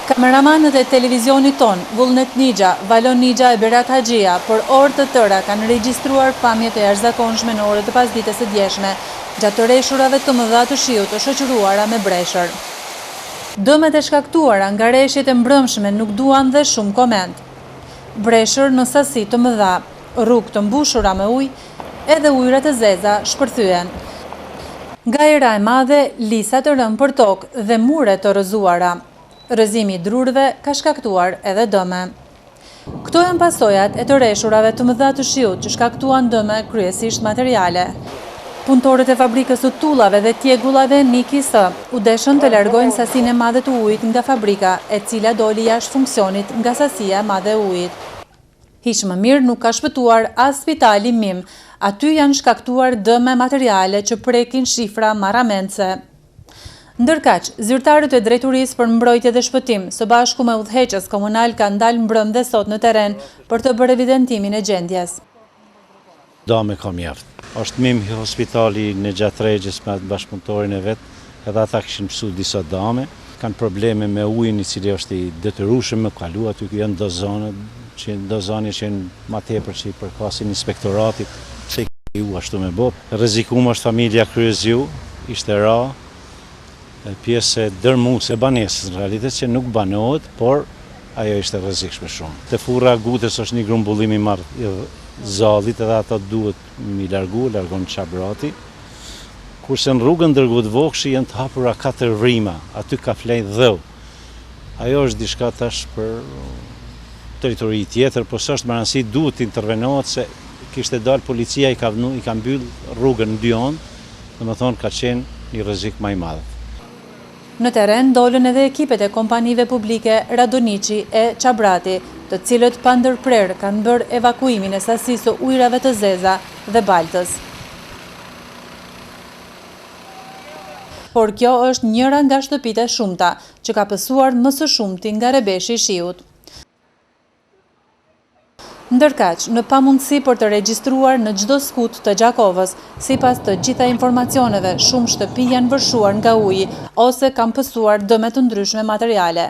Kameramanët e televizionit ton, Vullnet Nigja, Valon Nigja e Berat Haxhia, për orë të tëra kanë regjistruar pamjet e jashtëzakonshme në orët e pasdites së djeshme, gjatë të rreshurave të mëdha të shiut të shoqëruara me breshër. Dëmet e shkaktuara nga rreshjet e mbrëmshme nuk duan dhe shumë koment. Breshër në sasi të mëdha, rrugë të mbushura me ujë, edhe ujërat e zeza shpërthyen. Nga era e madhe, lisa të rënë për tokë dhe mure të rrëzuara. Rrëzimi i drurëve ka shkaktuar edhe dëme. Këto janë pasojat e të rreshurave të mëdha të shiut që shkaktuan dëme kryesisht materiale. Punëtorët e fabrikës së tullave dhe tjegullave Niki S u deshën të largojnë sasinë e madhe të ujit nga fabrika, e cila doli jashtë funksionit nga sasia e madhe e ujit. Hiç më mirë nuk ka shpëtuar as spitali Mim, aty janë shkaktuar dëme materiale që prekin shifra marramense. Ndërkaq, zyrtarët e drejturisë për mbrojtje dhe shpëtim, së bashku me udhëheqës komunal kanë dalë mbrëm dhe sot në teren për të bërë evidentimin e gjendjes. Dame ka mjaft. Është Mim hospitali në Gjatregjes me bashkëpunëtorin e vet, edhe ata kishin mësuar disa dame, kanë probleme me ujin i cili është i detyrueshëm me kalu, aty janë dozane që janë më tepër që i përkasin inspektoratit, pse ju ashtu me bot. Rrezikum është familja Kryezju, ishte ra pjesë dërmuese e banesës në realitet që nuk banohet, por ajo ishte rrezikshme shumë. Te furra Gutës është një grumbullim i marr i zallit, edhe ata duhet mi largon Çabrati. Kurse në rrugën Dërgut Vokshi janë të hapura 4 rrima, aty ka flenj dheu. Ajo është diçka tash për territori tjetër, po s'është me rëndësi, duhet të intervenohet se kishte dalë policia i ka mbyll rrugën në 2 anë, domethënë ka qenë një rrezik më i madh. Në teren dolën edhe ekipet e kompanive publike Radonici e Çabrati, të cilët pa ndërprerë kanë bërë evakuimin e sasisë së ujrave të zeza dhe baltës. Por kjo është njëra nga shtëpitë e shumta që ka pësuar më së shumti nga rebeshi i shiut. Ndërkaq, në pamundësi për të regjistruar në çdo skut të Gjakovës, sipas të gjitha informacioneve, shumë shtëpi janë vërshuar nga uji ose kanë pësuar dëme të ndryshme materiale.